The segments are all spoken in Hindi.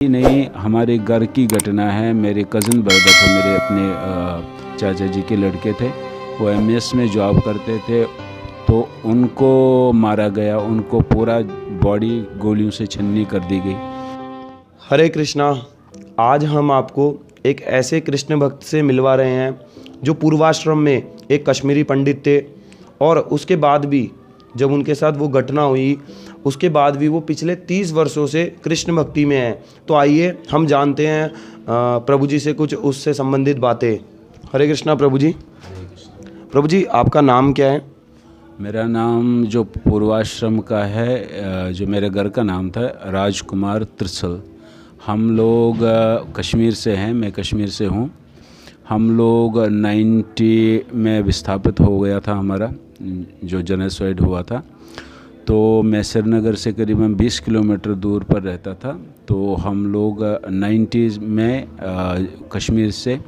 नहीं, हमारे घर की घटना है। मेरे कज़न ब्रदर थे, मेरे अपने चाचा जी के लड़के थे। वो एमएस में जॉब करते थे, तो उनको मारा गया। उनको पूरा बॉडी गोलियों से छन्नी कर दी गई। हरे कृष्णा। आज हम आपको एक ऐसे कृष्ण भक्त से मिलवा रहे हैं जो पूर्वाश्रम में एक कश्मीरी पंडित थे, और उसके बाद भी जब उनके साथ वो घटना हुई उसके बाद भी वो पिछले 30 वर्षों से कृष्ण भक्ति में हैं। तो आइए हम जानते हैं प्रभु जी से कुछ उससे संबंधित बातें। हरे कृष्णा प्रभु जी। प्रभु जी, आपका नाम क्या है? मेरा नाम जो पूर्वाश्रम का है, जो मेरे घर का नाम था, राजकुमार त्रिसल। हम लोग कश्मीर से हैं, मैं कश्मीर से हूँ। हम लोग 90 में विस्थापित हो गया था हमारा जो जेनोसाइड हुआ था। तो मैं श्रीनगर से करीबन 20 किलोमीटर दूर पर रहता था। तो हम लोग 90s में कश्मीर से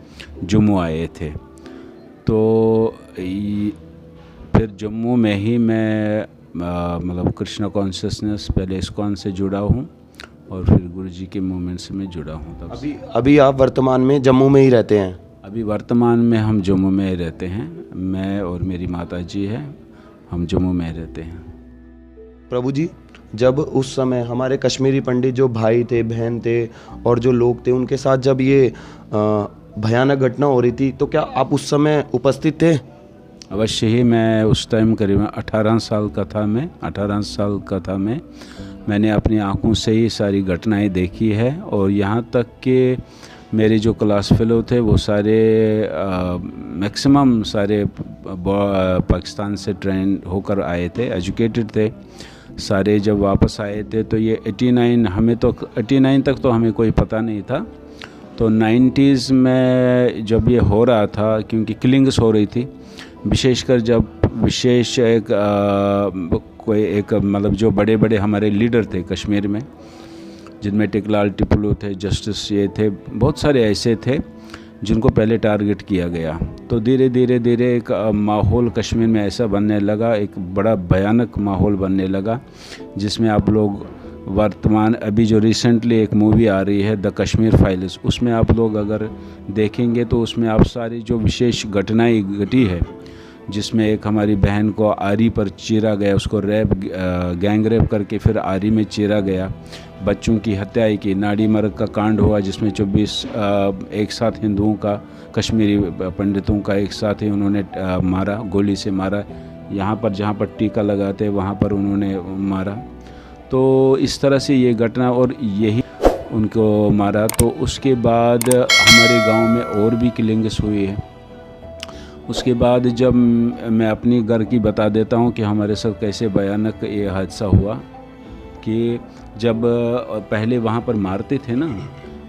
जम्मू आए थे। तो फिर जम्मू में ही मैं मतलब कृष्णा कॉन्शियसनेस पहले इस्कॉन से जुड़ा हूँ, और फिर गुरु जी के मूवमेंट से मैं जुड़ा हूँ तब से। अभी आप वर्तमान में जम्मू में ही रहते हैं? अभी वर्तमान में हम जम्मू में ही रहते हैं। मैं और मेरी माता जी है, हम जम्मू में रहते हैं। प्रभु जी, जब उस समय हमारे कश्मीरी पंडित जो भाई थे, बहन थे और जो लोग थे, उनके साथ जब ये भयानक घटना हो रही थी, तो क्या आप उस समय उपस्थित थे? अवश्य ही। मैं उस टाइम करीबन 18 साल का था। मैंने अपनी आंखों से ही सारी घटनाएं देखी है। और यहाँ तक कि मेरे जो क्लास फेलो थे वो सारे मैक्सिमम सारे पाकिस्तान से ट्रेन होकर आए थे, एजुकेटेड थे सारे। जब वापस आए थे तो ये 89 तक तो हमें कोई पता नहीं था। तो 90s में जब ये हो रहा था, क्योंकि किलिंग्स हो रही थी, विशेषकर जब कोई एक मतलब जो बड़े बड़े हमारे लीडर थे कश्मीर में, जिनमें टिकलाल टिपलू थे, जस्टिस ये थे, बहुत सारे ऐसे थे जिनको पहले टारगेट किया गया। तो धीरे धीरे एक माहौल कश्मीर में ऐसा बनने लगा, एक बड़ा भयानक माहौल बनने लगा, जिसमें आप लोग वर्तमान अभी जो रिसेंटली एक मूवी आ रही है द कश्मीर फाइल्स, उसमें आप लोग अगर देखेंगे तो उसमें आप सारी जो विशेष घटनाएं घटी है, जिसमें एक हमारी बहन को आरी पर चीरा गया, उसको गैंग रेप करके फिर आरी में चीरा गया, बच्चों की हत्या की, नाड़ी मर्ग का कांड हुआ जिसमें 24 एक साथ हिंदुओं का, कश्मीरी पंडितों का एक साथ ही उन्होंने मारा, गोली से मारा। यहाँ पर जहाँ पर टीका लगाते वहाँ पर उन्होंने मारा। तो इस तरह से ये घटना, और यही उनको मारा। तो उसके बाद हमारे गांव में और भी किलिंग्स हुई है। उसके बाद जब मैं अपनी घर की बता देता हूँ कि हमारे साथ कैसे भयानक ये हादसा हुआ, कि जब पहले वहाँ पर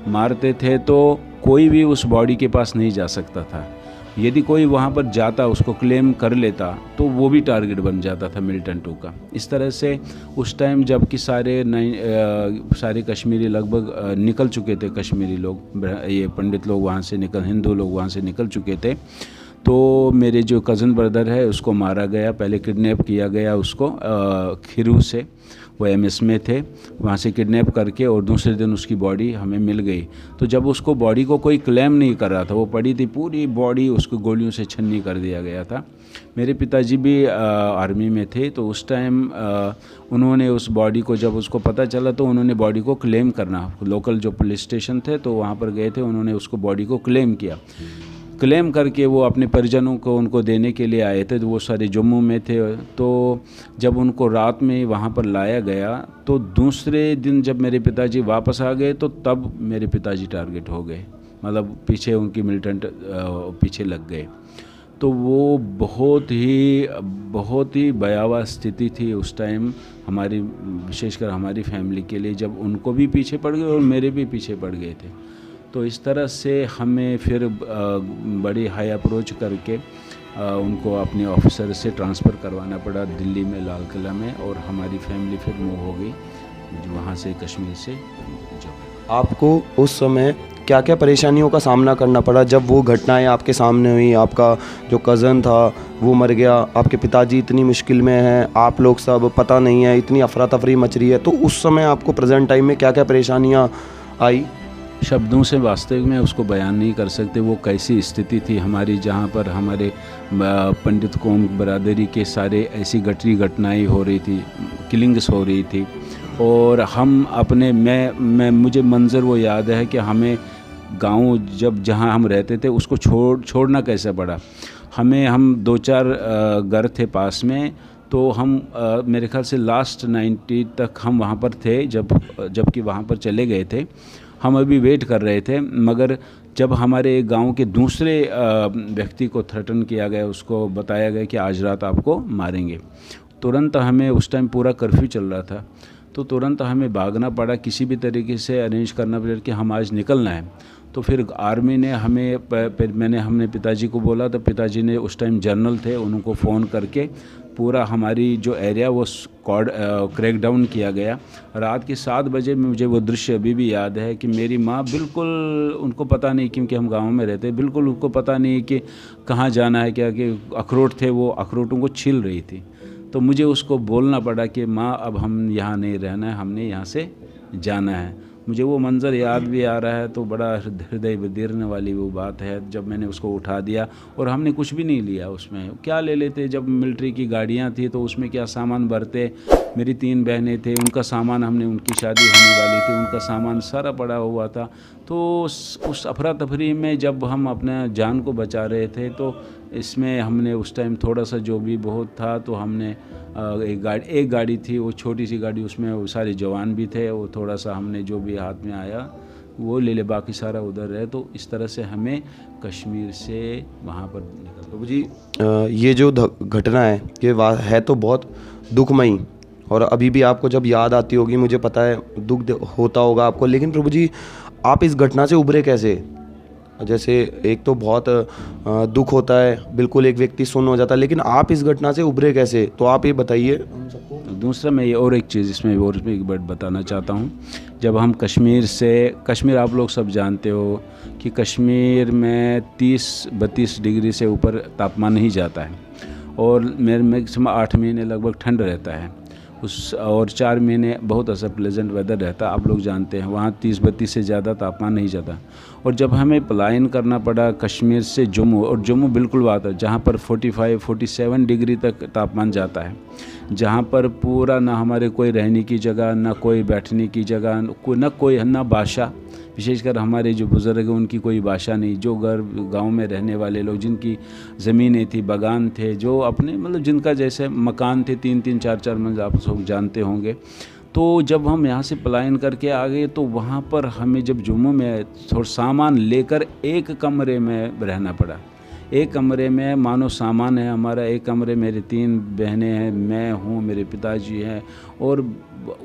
मारते थे तो कोई भी उस बॉडी के पास नहीं जा सकता था। यदि कोई वहाँ पर जाता, उसको क्लेम कर लेता, तो वो भी टारगेट बन जाता था मिलिटेंटों का। इस तरह से उस टाइम जबकि सारे कश्मीरी लगभग निकल चुके थे, कश्मीरी लोग, ये पंडित लोग वहाँ से हिंदू लोग वहाँ से निकल चुके थे। तो मेरे जो कज़न ब्रदर है उसको मारा गया, पहले किडनैप किया गया उसको खिरू से, वो एमएस में थे, वहाँ से किडनैप करके, और दूसरे दिन उसकी बॉडी हमें मिल गई। तो जब उसको बॉडी को कोई क्लेम नहीं कर रहा था, वो पड़ी थी पूरी बॉडी, उसको गोलियों से छन्नी कर दिया गया था। मेरे पिताजी भी आर्मी में थे, तो उस टाइम उन्होंने उस बॉडी को, जब उसको पता चला तो उन्होंने बॉडी को क्लेम करना, लोकल जो पुलिस स्टेशन थे तो वहाँ पर गए थे, उन्होंने उसको बॉडी को क्लेम किया। क्लेम करके वो अपने परिजनों को उनको देने के लिए आए थे। तो वो सारे जम्मू में थे। तो जब उनको रात में वहाँ पर लाया गया, तो दूसरे दिन जब मेरे पिताजी वापस आ गए, तो तब मेरे पिताजी टारगेट हो गए, मतलब पीछे उनकी मिलिटेंट पीछे लग गए। तो वो बहुत ही भयावह स्थिति थी उस टाइम हमारी, विशेषकर हमारी फैमिली के लिए, जब उनको भी पीछे पड़ गए और मेरे भी पीछे पड़ गए थे। तो इस तरह से हमें फिर बड़ी हाई अप्रोच करके उनको अपने ऑफिसर से ट्रांसफ़र करवाना पड़ा दिल्ली में, लाल किला में, और हमारी फैमिली फिर मूव हो गई वहाँ से, कश्मीर से। आपको उस समय क्या क्या परेशानियों का सामना करना पड़ा जब वो घटनाएं आपके सामने हुई? आपका जो कज़न था वो मर गया, आपके पिताजी इतनी मुश्किल में हैं, आप लोग सब पता नहीं है, इतनी अफरा तफरी मच रही है। तो उस समय आपको प्रेजेंट टाइम में क्या क्या परेशानियां आई? शब्दों से वास्तविक में उसको बयान नहीं कर सकते वो कैसी स्थिति थी हमारी, जहाँ पर हमारे पंडित कौम बरादरी के सारे ऐसी घटनाएं हो रही थी, किलिंग्स हो रही थी। और हम अपने मुझे मंज़र वो याद है कि हमें गांव जहाँ हम रहते थे उसको छोड़ना कैसे पड़ा। हम 2-4 घर थे पास में, तो हम मेरे ख्याल से लास्ट 90 तक हम वहाँ पर थे जबकि वहाँ पर चले गए थे। हम अभी वेट कर रहे थे, मगर जब हमारे गांव के दूसरे व्यक्ति को थ्रेटन किया गया, उसको बताया गया कि आज रात आपको मारेंगे, तुरंत हमें, उस टाइम पूरा कर्फ्यू चल रहा था, तो तुरंत हमें भागना पड़ा, किसी भी तरीके से अरेंज करना पड़ा कि हम आज निकलना है। तो फिर आर्मी ने हमने पिताजी को बोला, तो पिताजी ने, उस टाइम जनरल थे, उनको फ़ोन करके पूरा हमारी जो एरिया वो क्रैक डाउन किया गया। रात के 7 बजे में मुझे वो दृश्य अभी भी याद है कि मेरी माँ बिल्कुल, उनको पता नहीं, क्योंकि हम गांव में रहते, बिल्कुल उनको पता नहीं कि कहाँ जाना है, क्या कि अखरोट थे, वो अखरोटों को छील रही थी। तो मुझे उसको बोलना पड़ा कि माँ अब हम यहाँ नहीं रहना है, हमने यहाँ से जाना है। मुझे वो मंज़र याद भी आ रहा है, तो बड़ा हृदय विदीर्ण वाली वो बात है। जब मैंने उसको उठा दिया, और हमने कुछ भी नहीं लिया, उसमें क्या ले लेते, जब मिलिट्री की गाड़ियाँ थी तो उसमें क्या सामान भरते। मेरी 3 बहनें थे, उनका सामान, उनकी शादी होने वाली थी, उनका सामान सारा पड़ा हुआ था। तो उस अफरा तफरी में जब हम अपने जान को बचा रहे थे, तो इसमें हमने उस टाइम थोड़ा सा जो भी बहुत था, तो हमने एक गाड़ी थी, वो छोटी सी गाड़ी, उसमें वो सारे जवान भी थे, वो थोड़ा सा हमने जो भी हाथ में आया वो ले ले, बाकी सारा उधर रहे। तो इस तरह से हमें कश्मीर से वहाँ पर निकल। प्रभु जी, ये जो घटना है ये है तो बहुत दुखमयी, और अभी भी आपको जब याद आती होगी, मुझे पता है दुख होता होगा आपको, लेकिन प्रभु जी आप इस घटना से उभरे कैसे? जैसे एक तो बहुत दुख होता है, बिल्कुल एक व्यक्ति सुन्न हो जाता है, लेकिन आप इस घटना से उभरे कैसे, तो आप ये बताइए हम सबको। दूसरा मैं ये और एक चीज़ इसमें एक बात बताना चाहता हूँ। जब हम कश्मीर आप लोग सब जानते हो कि कश्मीर में 30-32 डिग्री से ऊपर तापमान नहीं जाता है, और मेरे मैक्सिमम 8 महीने लगभग ठंड रहता है, और 4 महीने बहुत अच्छा प्लेजेंट वेदर रहता है। आप लोग जानते हैं वहाँ 30-32 से ज़्यादा तापमान नहीं जाता। और जब हमें पलायन करना पड़ा कश्मीर से जम्मू, और जम्मू बिल्कुल बात है जहाँ पर 45-47 डिग्री तक तापमान जाता है, जहाँ पर पूरा ना हमारे कोई रहने की जगह, ना कोई बैठने की जगह, ना भाषा, विशेषकर हमारे जो बुज़ुर्ग हैं उनकी कोई भाषा नहीं, जो गांव में रहने वाले लोग, जिनकी ज़मीनें थी, बागान थे, जो अपने जिनका जैसे मकान थे 3-3, 4-4 मंजिल, आप सब जानते होंगे। तो जब हम यहाँ से पलायन करके आ गए, तो वहाँ पर हमें जब जम्मू में थोड़ा सामान लेकर एक कमरे में रहना पड़ा। एक कमरे में मानो सामान है हमारा, एक कमरे मेरी 3 बहनें हैं, मैं हूँ, मेरे पिताजी हैं। और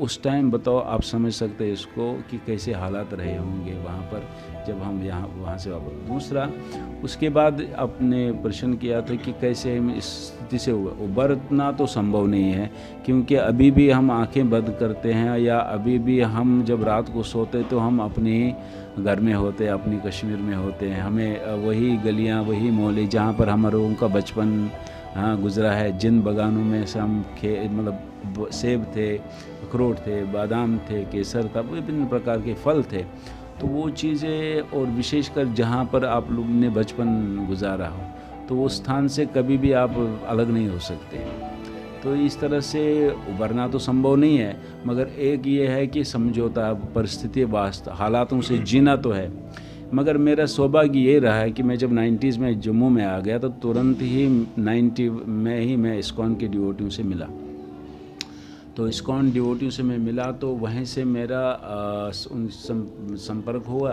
उस टाइम बताओ, आप समझ सकते हैं इसको कि कैसे हालात रहे होंगे वहाँ पर जब हम वहाँ से वापस। दूसरा, उसके बाद आपने प्रश्न किया था कि कैसे हम इस स्थिति से उबरना, तो संभव नहीं है, क्योंकि अभी भी हम आंखें बंद करते हैं, या अभी भी हम जब रात को सोते तो हम अपने घर में होते, अपनी कश्मीर में होते हैं। हमें वही गलियाँ, वही मोहल्ले जहाँ पर हमारे उनका बचपन गुजरा है, जिन बागानों में से हम सेब थे, अखरोट थे, बादाम थे, केसर था, विभिन्न प्रकार के फल थे। तो वो चीज़ें, और विशेषकर जहाँ पर आप लोग ने बचपन गुजारा हो, तो वो स्थान से कभी भी आप अलग नहीं हो सकते। तो इस तरह से उभरना तो संभव नहीं है, मगर एक ये है कि समझौता, परिस्थिति, हालातों से जीना तो है। मगर मेरा सौभाग्य ये रहा है कि मैं जब 90s में जम्मू में आ गया, तो तुरंत ही 90 में ही मैं इस्कॉन के डिवोटियों से मिला। तो इस्कॉन डिवोटियों से मैं मिला, तो वहीं से मेरा संपर्क हुआ।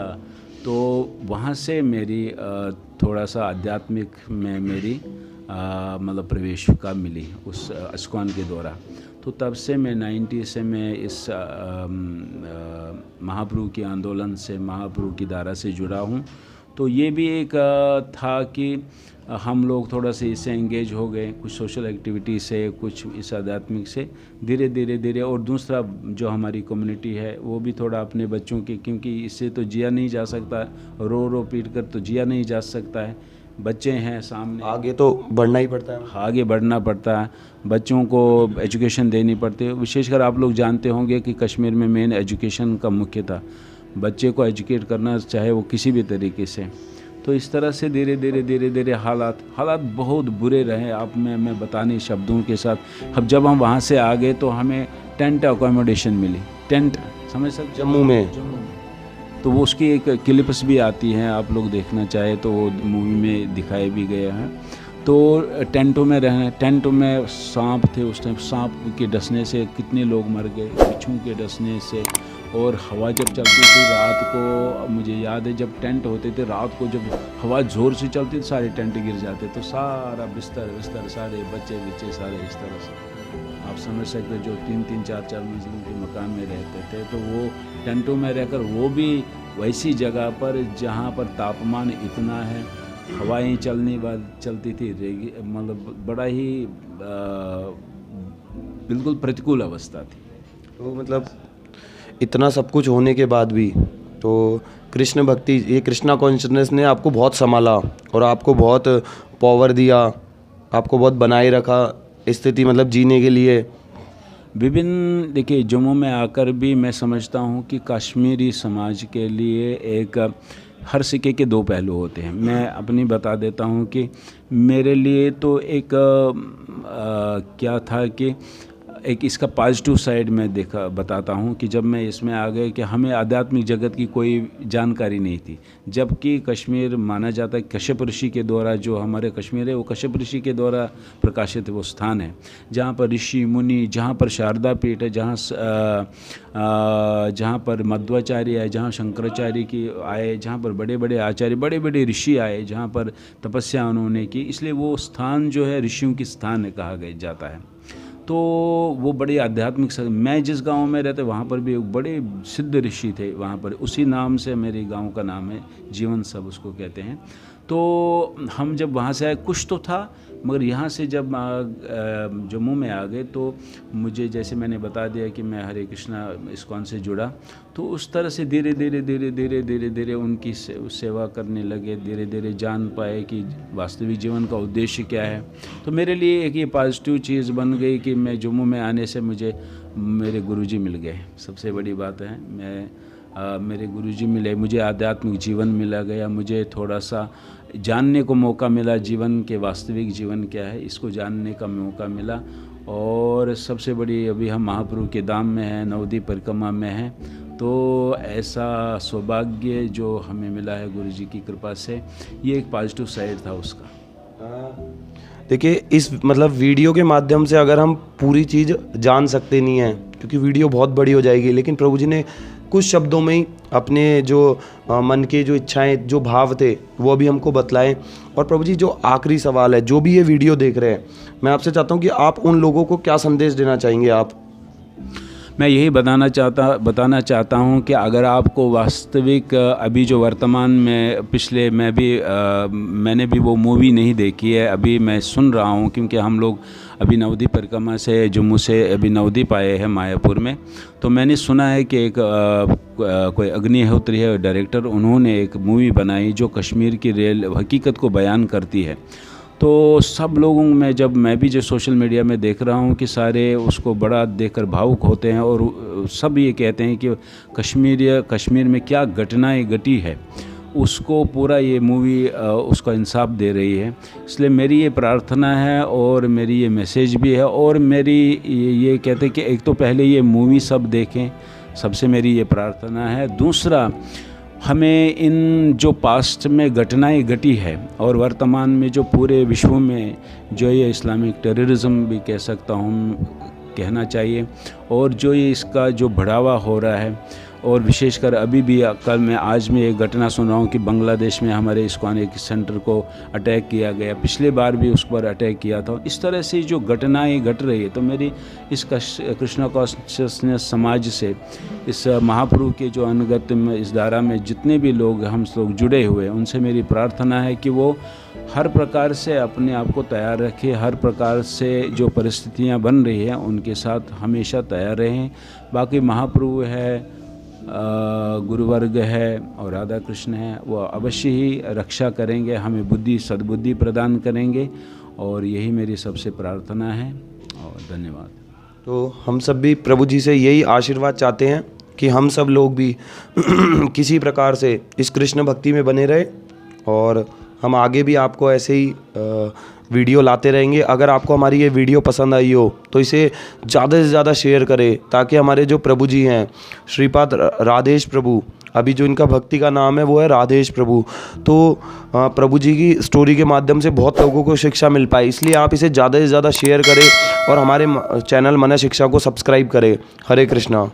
तो वहाँ से मेरी थोड़ा सा आध्यात्मिक में मेरी प्रवेश का मिली उस इस्कॉन के द्वारा। तो तब से मैं 90 से मैं इस महाप्रभु के आंदोलन से, महाप्रभु की धारा से जुड़ा हूँ। तो ये भी एक था कि हम लोग थोड़ा सा इससे एंगेज हो गए, कुछ सोशल एक्टिविटी से, कुछ इस आध्यात्मिक से धीरे। और दूसरा, जो हमारी कम्युनिटी है वो भी थोड़ा अपने बच्चों की, क्योंकि इससे तो जिया नहीं जा सकता, रो पीट कर तो जिया नहीं जा सकता है। बच्चे हैं सामने, आगे तो बढ़ना ही पड़ता है, आगे बढ़ना पड़ता है, बच्चों को एजुकेशन देनी पड़ती है। विशेषकर आप लोग जानते होंगे कि कश्मीर में मेन एजुकेशन का मुख्य था। बच्चे को एजुकेट करना, चाहे वो किसी भी तरीके से। तो इस तरह से धीरे धीरे हालात बहुत बुरे रहे। आप मैं बता नहीं शब्दों के साथ। अब जब हम वहाँ से आ गए तो हमें टेंट अकोमोडेशन मिली, टेंट, समझ सकते, जम्मू में। तो वो उसकी एक क्लिप्स भी आती हैं, आप लोग देखना चाहे तो वो मूवी में दिखाए भी गया है। तो टेंटों में रहना, टेंटों में सांप थे उस टाइम, सांप के डसने से कितने लोग मर गए, बिच्छू के डसने से। और हवा जब चलती थी रात को, मुझे याद है जब टेंट होते थे रात को, जब हवा ज़ोर से चलती थी सारे टेंट गिर जाते, तो सारा बिस्तर सारे बच्चे सारे इस तरह से आप समझ सकते, जो 3-3, 4-4 मंजिलों के मकान में रहते थे। तो वो टेंटों में रहकर, वो भी वैसी जगह पर जहाँ पर तापमान इतना है, हवाएं चलती थी, मतलब बड़ा ही बिल्कुल प्रतिकूल अवस्था थी। तो मतलब इतना सब कुछ होने के बाद भी तो कृष्ण भक्ति, ये कृष्णा कॉन्शियसनेस ने आपको बहुत संभाला और आपको बहुत पावर दिया, आपको बहुत बनाए रखा स्थिति, मतलब जीने के लिए। विभिन्न, देखिए जम्मू में आकर भी मैं समझता हूँ कि कश्मीरी समाज के लिए एक हर सिक्के के दो पहलू होते हैं। मैं अपनी बता देता हूँ कि मेरे लिए तो एक क्या था कि एक इसका पॉजिटिव साइड मैं बताता हूँ कि जब मैं इसमें आ गया कि हमें आध्यात्मिक जगत की कोई जानकारी नहीं थी, जबकि कश्मीर माना जाता है कश्यप ऋषि के द्वारा, जो हमारे कश्मीर है वो कश्यप ऋषि के द्वारा प्रकाशित वो स्थान है, जहाँ पर ऋषि मुनि, जहाँ पर शारदा पीठ है, जहाँ पर मध्वाचार्य आए, जहाँ शंकराचार्य की आए, जहाँ पर बड़े बड़े आचार्य, बड़े बड़े ऋषि आए, जहाँ पर तपस्या उन्होंने की, इसलिए वो स्थान जो है ऋषियों की स्थान कहा जाता है। तो वो बड़ी आध्यात्मिक, मैं जिस गांव में रहते वहाँ पर भी एक बड़े सिद्ध ऋषि थे, वहाँ पर उसी नाम से मेरे गांव का नाम है, जीवन सब उसको कहते हैं। तो हम जब वहाँ से आए कुछ तो था, मगर यहाँ से जब जम्मू में आ गए तो मुझे, जैसे मैंने बता दिया कि मैं हरे कृष्णा इस्कॉन से जुड़ा, तो उस तरह से धीरे धीरे उनकी सेवा करने लगे, धीरे धीरे जान पाए कि वास्तविक जीवन का उद्देश्य क्या है। तो मेरे लिए एक ये पॉजिटिव चीज़ बन गई कि मैं जम्मू में आने से मुझे मेरे गुरुजी मिल गए, सबसे बड़ी बात है। मेरे गुरुजी मिले, मुझे आध्यात्मिक जीवन मिला गया, मुझे थोड़ा सा जानने को मौका मिला, जीवन के वास्तविक जीवन क्या है इसको जानने का मौका मिला। और सबसे बड़ी, अभी हम महाप्रभु के धाम में हैं, नवद्वीप परिक्रमा में हैं, तो ऐसा सौभाग्य जो हमें मिला है गुरुजी की कृपा से, ये एक पॉजिटिव साइड था उसका। देखिए, इस मतलब वीडियो के माध्यम से अगर हम पूरी चीज़ जान सकते नहीं हैं, क्योंकि वीडियो बहुत बड़ी हो जाएगी, लेकिन प्रभु जी ने कुछ शब्दों में ही अपने जो मन के जो इच्छाएं, जो भाव थे, वो अभी हमको बतलाएं। और प्रभु जी, जो आखिरी सवाल है, जो भी ये वीडियो देख रहे हैं, मैं आपसे चाहता हूँ कि आप उन लोगों को क्या संदेश देना चाहेंगे? आप मैं यही बताना चाहता हूँ कि अगर आपको वास्तविक अभी जो वर्तमान में, पिछले मैंने भी वो मूवी नहीं देखी है, अभी मैं सुन रहा हूँ, क्योंकि हम लोग अभी नवद्वीप परिक्रमा से जम्मू से अभी नवद्वीप आए हैं मायापुर में। तो मैंने सुना है कि एक कोई अग्निहोत्री है डायरेक्टर, उन्होंने एक मूवी बनाई जो कश्मीर की रियल हकीकत को बयान करती है। तो सब लोगों में, जब मैं भी जो सोशल मीडिया में देख रहा हूँ कि सारे उसको बड़ा देखकर भावुक होते हैं और सब ये कहते हैं कि कश्मीर में क्या घटनाएं घटी है, उसको पूरा ये मूवी उसका इंसाफ दे रही है। इसलिए मेरी ये प्रार्थना है और मेरी ये मैसेज भी है, और मेरी ये कहते हैं कि एक तो पहले ये मूवी सब देखें, सबसे मेरी ये प्रार्थना है। दूसरा, हमें इन जो पास्ट में घटनाएं घटी है और वर्तमान में जो पूरे विश्व में जो ये इस्लामिक टेररिज्म भी कह सकता हूँ, कहना चाहिए, और जो ये इसका जो बढ़ावा हो रहा है, और विशेषकर अभी भी आज में एक घटना सुन रहा हूँ कि बांग्लादेश में हमारे इस्कॉन एक सेंटर को अटैक किया गया, पिछले बार भी उस पर अटैक किया था। इस तरह से जो घटनाएं घट रही है, तो मेरी इस कृष्णा कॉन्शियसनेस समाज से, इस महाप्रभु के जो अनुगत में, इस धारा में जितने भी लोग हम लोग जुड़े हुए हैं, उनसे मेरी प्रार्थना है कि वो हर प्रकार से अपने आप को तैयार रखें, हर प्रकार से जो परिस्थितियाँ बन रही हैं उनके साथ हमेशा तैयार रहें। बाकी महाप्रभु है, गुरुवर्ग है और राधा कृष्ण है, वो अवश्य ही रक्षा करेंगे, हमें सद्बुद्धि प्रदान करेंगे, और यही मेरी सबसे प्रार्थना है। और धन्यवाद। तो हम सब भी प्रभु जी से यही आशीर्वाद चाहते हैं कि हम सब लोग भी किसी प्रकार से इस कृष्ण भक्ति में बने रहे, और हम आगे भी आपको ऐसे ही वीडियो लाते रहेंगे। अगर आपको हमारी ये वीडियो पसंद आई हो तो इसे ज़्यादा से ज़्यादा शेयर करें, ताकि हमारे जो प्रभु जी हैं श्रीपाद राधेश प्रभु, अभी जो इनका भक्ति का नाम है वो है राधेश प्रभु, तो प्रभु जी की स्टोरी के माध्यम से बहुत लोगों को शिक्षा मिल पाए। इसलिए आप इसे ज़्यादा से ज़्यादा शेयर करें और हमारे चैनल मन शिक्षा को सब्सक्राइब करें। हरे कृष्णा।